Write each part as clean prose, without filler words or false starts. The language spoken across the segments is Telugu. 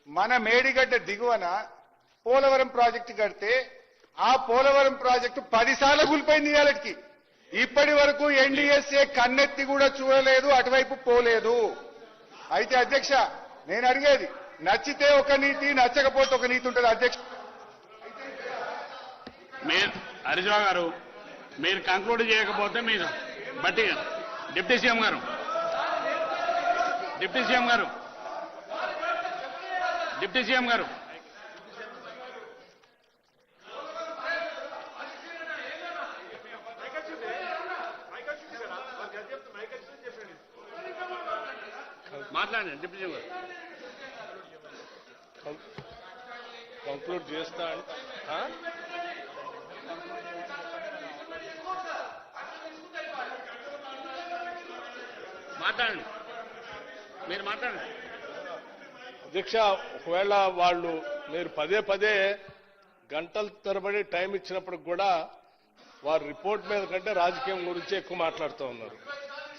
మన మేడిగడ్డ దిగువన పోలవరం ప్రాజెక్టు కడితే ఆ పోలవరం ప్రాజెక్టు 10 సార్లు కూలిపోయింది ఇవాళకి. ఇప్పటి వరకు ఎన్డీఎస్ఏ కన్నెత్తి కూడా చూడలేదు, అటువైపు పోలేదు. అయితే అధ్యక్ష, నేను అడిగేది, నచ్చితే ఒక నీతి, నచ్చకపోతే ఒక నీతి ఉంటుంది అధ్యక్ష. హరీశ్రావు గారు, మీరు కంక్లూడ్ చేయకపోతే మీరు బట్టి డిప్యూటీ సీఎం గారు మాట్లాడండి. డిప్యూటీ సీఎం గారు కంక్లూడ్ చేస్తా మాట్లాడండి, మీరు మాట్లాడండి. అధ్యక్ష, ఒకవేళ వాళ్ళు మీరు పదే పదే గంటల తరబడి టైం ఇచ్చినప్పుడు కూడా వారి రిపోర్ట్ మీద కంటే రాజకీయం గురించి ఎక్కువ మాట్లాడుతూ ఉన్నారు.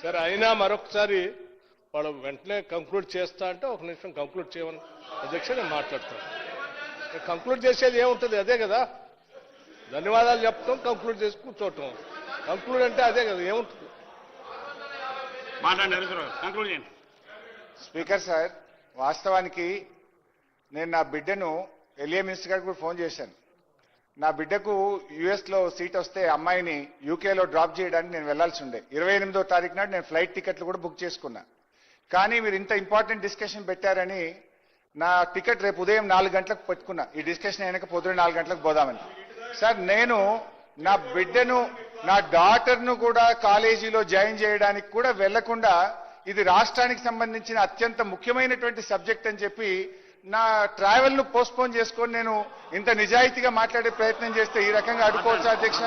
సరే, అయినా మరొకసారి వాళ్ళు వెంటనే కంక్లూడ్ చేస్తా అంటే ఒక నిమిషం కంక్లూడ్ చేయమని అధ్యక్ష నేను మాట్లాడతాను. కంక్లూడ్ చేసేది ఏముంటుంది, అదే కదా. ధన్యవాదాలు చెప్తాం, కంక్లూడ్ చేసి కూర్చోవటం. కంక్లూడ్ అంటే అదే కదా, ఏముంటుంది. కంక్లూడ్ చేయండి. స్పీకర్ సార్, వాస్తవానికి నేను నా బిడ్డను ఎల్ఏ మినిస్టర్ గారికి కూడా ఫోన్ చేశాను. నా బిడ్డకు యుఎస్లో సీట్ వస్తే అమ్మాయిని యూకేలో డ్రాప్ చేయడానికి నేను వెళ్లాల్సి ఉండే. 28వ తారీఖు నాడు నేను ఫ్లైట్ టికెట్లు కూడా బుక్ చేసుకున్నా. కానీ మీరు ఇంత ఇంపార్టెంట్ డిస్కషన్ పెట్టారని నా టికెట్ రేపు ఉదయం 4 గంటలకు పెట్టుకున్నా. ఈ డిస్కషన్ అయినాక పొద్దున్న 4 గంటలకు పోదామని. సార్, నేను నా బిడ్డను, నా డాటర్ను కూడా కాలేజీలో జాయిన్ చేయడానికి కూడా వెళ్లకుండా ఇది రాష్ట్రానికి సంబంధించిన అత్యంత ముఖ్యమైనటువంటి సబ్జెక్ట్ అని చెప్పి నా ట్రావెల్ ను పోస్ట్పోన్ చేసుకొని నేను ఇంత నిజాయితీగా మాట్లాడే ప్రయత్నం చేస్తే ఈ రకంగా అడ్డుకోవచ్చు అధ్యక్ష.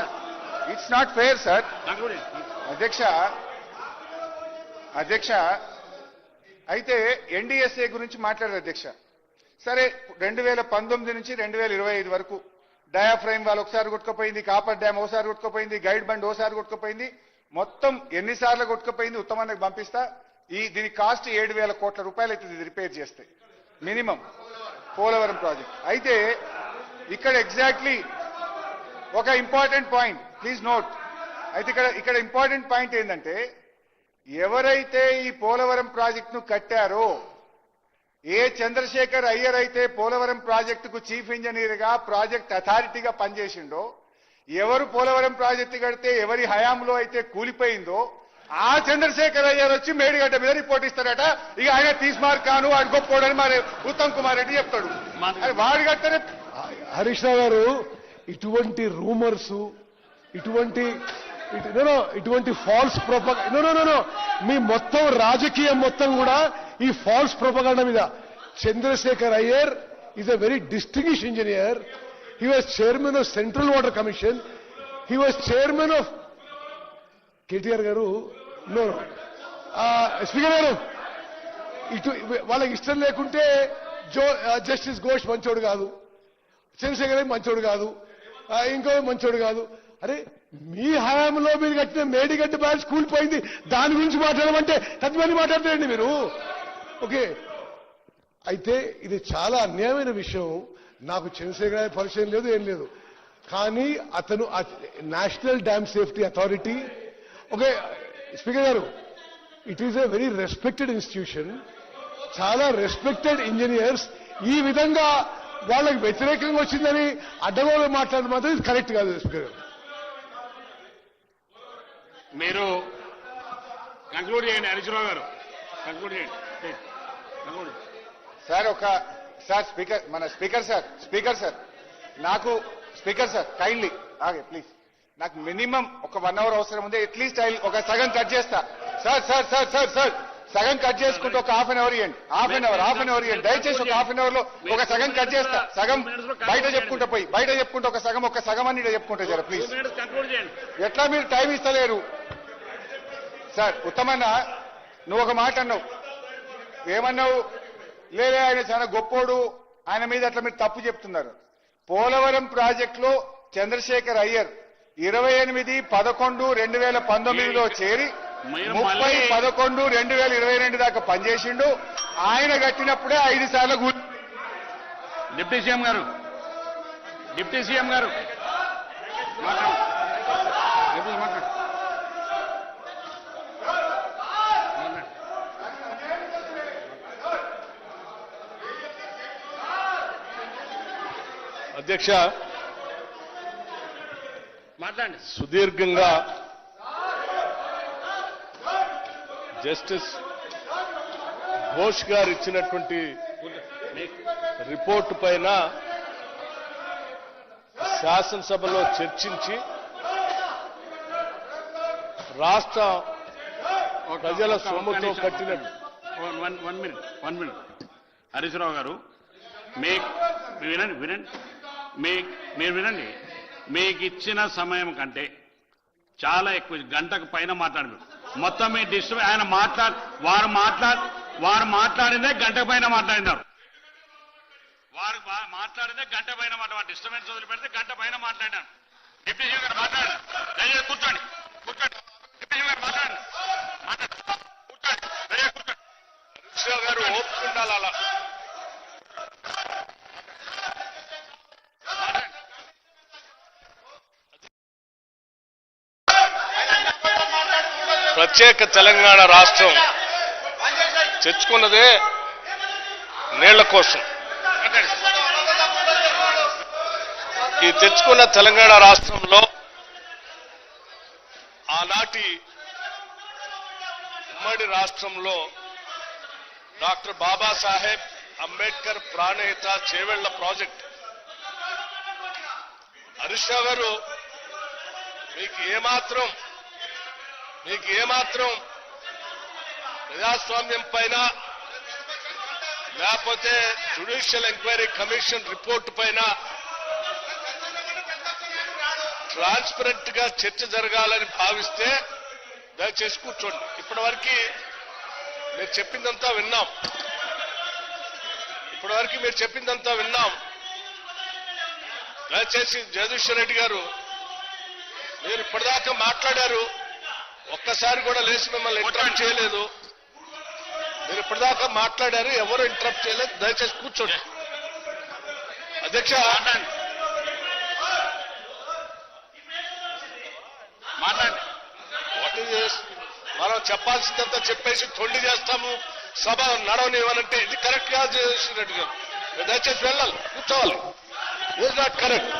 It's not fair sir. అధ్యక్ష అయితే ఎన్డీఎస్ఏ గురించి మాట్లాడారు అధ్యక్ష. సరే, 2019 నుంచి 2025 వరకు డయాఫ్రైమ్ వాళ్ళు ఒకసారి కొట్టుకుపోయింది, కాపర్ డ్యామ్ ఒకసారి కొట్టుకుపోయింది, గైడ్ బండ్ ఒకసారి కొట్టుకుపోయింది. మొత్తం ఎన్నిసార్లు కొట్టుకుపోయింది ఉత్తమానికి పంపిస్తా. దీని కాస్ట్ 7,000 కోట్ల రూపాయలు అవుతుంది ఇది రిపేర్ చేస్తే మినిమం పోలవరం ప్రాజెక్ట్. అయితే ఇక్కడ ఎగ్జాక్ట్లీ ఒక ఇంపార్టెంట్ పాయింట్, ప్లీజ్ నోట్. అయితే ఇక్కడ ఇంపార్టెంట్ పాయింట్ ఏంటంటే, ఎవరైతే ఈ పోలవరం ప్రాజెక్టును కట్టారో, ఏ చంద్రశేఖర్ అయ్యర్ అయితే పోలవరం ప్రాజెక్టుకు చీఫ్ ఇంజనీర్ గా, ప్రాజెక్ట్ అథారిటీగా పనిచేసిండో, ఎవరు పోలవరం ప్రాజెక్టు కడితే ఎవరి హయాంలో అయితే కూలిపోయిందో ఆ చంద్రశేఖర్ అయ్యర్ వచ్చి మేడిగడ్డ మీద రిపోర్ట్ ఇస్తారట. ఇక ఆయన తీస్మార్ కాను అడుగొప్పోడని మరి ఉత్తమ్ కుమార్ రెడ్డి చెప్తాడు. వాడు కట్టారే. హరీష్ రావు గారు, ఇటువంటి రూమర్స్, ఇటువంటి ఫాల్స్ ప్రొపగండా, మీ మొత్తం రాజకీయం మొత్తం కూడా ఈ ఫాల్స్ ప్రొపగండా మీద. Chandrashekhar Iyer is a very distinguished engineer. He was chairman of Central Water Commission. He was chairman of KTR గారు. స్పీకర్ గారు, వాళ్ళకి ఇష్టం లేకుంటే జస్టిస్ ఘోష్ మంచోడు కాదు, చంద్రశేఖర్ మంచోడు కాదు, ఇంకో మంచోడు కాదు. అరే, మీ హయాంలో మీరు కట్టిన మేడిగడ్డ బ్యాచ్ కూలిపోయింది, దాని గురించి మాట్లాడమంటే తత్వని మాట్లాడతారండి మీరు. ఓకే, అయితే ఇది చాలా అన్యాయమైన విషయం. నాకు చంద్రశేఖర్ పరిచయం లేదు, ఏం లేదు. కానీ అతను national dam safety authority. Okay speaker గారు, it is a very respected institution. చాలా రెస్పెక్టెడ్ ఇంజనీర్స్ ఈ విధంగా వాళ్ళకి వ్యతిరేకంగా వచ్చిందని అడ్డగోలు మాట్లాడడం మాత్రం ఇది కరెక్ట్ కాదు. స్పీకర్ గారు, మీరు కంక్లూడ్ చేయండి. హరీశ్రావు గారు కంక్లూడ్ చేయండి. సార్ స్పీకర్, మన స్పీకర్ సార్ నాకు స్పీకర్ సార్ కైండ్లీ ఆగే ప్లీజ్. నాకు మినిమం ఒక 1 అవర్ అవసరం ఉంది. అట్లీస్ట్ ఒక సగం కట్ చేస్తా. సార్ సగం కట్ చేసుకుంటే ఒక హాఫ్ అన్ అవర్ ఇవ్వండి. హాఫ్ అన్ అవర్ ఇవ్వండి దయచేసి. ఒక హాఫ్ అన్ అవర్ లో ఒక సగం కట్ చేస్తా. సగం బయట చెప్పుకుంటే ఒక సగం అని చెప్పుకుంటా జర ప్లీజ్. ఎట్లా మీరు టైం ఇస్తలేరు సార్? ఉత్తమన్న, నువ్వు ఒక మాట అన్నావు, ఏమన్నావు? లేదే ఆయన చాలా గొప్పోడు, ఆయన మీద అట్లా మీరు తప్పు చెప్తున్నారు. పోలవరం ప్రాజెక్టులో చంద్రశేఖర్ అయ్యర్ 28/11/2019లో చేరి 30/11/2022 దాకా పనిచేసిండు. ఆయన కట్టినప్పుడే 5 సార్లు డిప్యూటీ సీఎం గారు మాట్లాడు. డిప్యూటీ మాట్లాడు. అధ్యక్ష, మాట్లాడండి. సుదీర్ఘంగా జస్టిస్ ఘోష్ గారు ఇచ్చినటువంటి రిపోర్టు పైన శాసనసభలో చర్చించి రాష్ట్ర ప్రజల సొమ్ముతో కట్టిన వన్ మినిట్ హరీశ్రావు గారు వినండి మీరు వినండి. మీకు ఇచ్చిన సమయం కంటే చాలా ఎక్కువ, గంటకు పైన మాట్లాడారు. మొత్తం మీ డిస్టర్బ్ ఆయన వారు మాట్లాడిందే గంట పైన మాట్లాడినారు. వారు మాట్లాడిందే గంట పైన డిస్టర్బెన్స్ వదిలిపెడితే గంట పైన మాట్లాడినారు. డిప్యూటీ సీఎం గారు మాట్లాడండి. దయచేసి కూర్చోండి. డిప్యూటీ సీఎం గారు మాట్లాడండి. కూర్చోండి. దయచేసి కూర్చోండి. హరీశ్రావు గారు ఒప్పుకుండాలి అలా. ప్రత్యేక తెలంగాణ రాష్ట్రం తెచ్చుకున్నదే నీళ్ల కోసం. ఈ తెచ్చుకున్న తెలంగాణ రాష్ట్రంలో ఆనాటి ఉమ్మడి రాష్ట్రంలో డాక్టర్ బాబాసాహెబ్ అంబేద్కర్ ప్రాణహిత చేవెళ్ల ప్రాజెక్ట్. హరీష్ రావు గారు మీకు ఏమాత్రం ప్రజాస్వామ్యం పైన లేకపోతే జ్యుడిషియల్ ఎంక్వైరీ కమిషన్ రిపోర్టు పైన ట్రాన్స్పరెంట్ గా చర్చ జరగాలని భావిస్తే దయచేసి కూర్చోండి. ఇప్పటివరకు మీరు చెప్పిందంతా విన్నాం. దయచేసి జగదీశ్వర్ రెడ్డి గారు, మీరు ఇప్పటిదాకా మాట్లాడారు, ఒక్కసారి కూడా లేచి మిమ్మల్ని ఇంటరప్ట్ చేయలేదు. మీరు ఇప్పటిదాకా మాట్లాడారు, ఎవరు ఇంటరప్ట్ చేయలేదు. దయచేసి కూర్చోండి. అధ్యక్ష, మాట్లాడండి. మనం చెప్పాల్సిందంతా చెప్పేసి తొండి చేస్తాము, సభ నడవనివ్వనంటే ఇది కరెక్ట్ కాదు. జగదీశ్వర్ రెడ్డి గారు, దయచేసి వెళ్ళాలి, కూర్చోవాలి. Is not correct.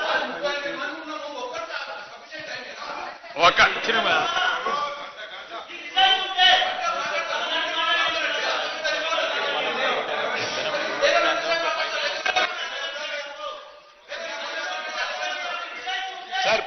సార్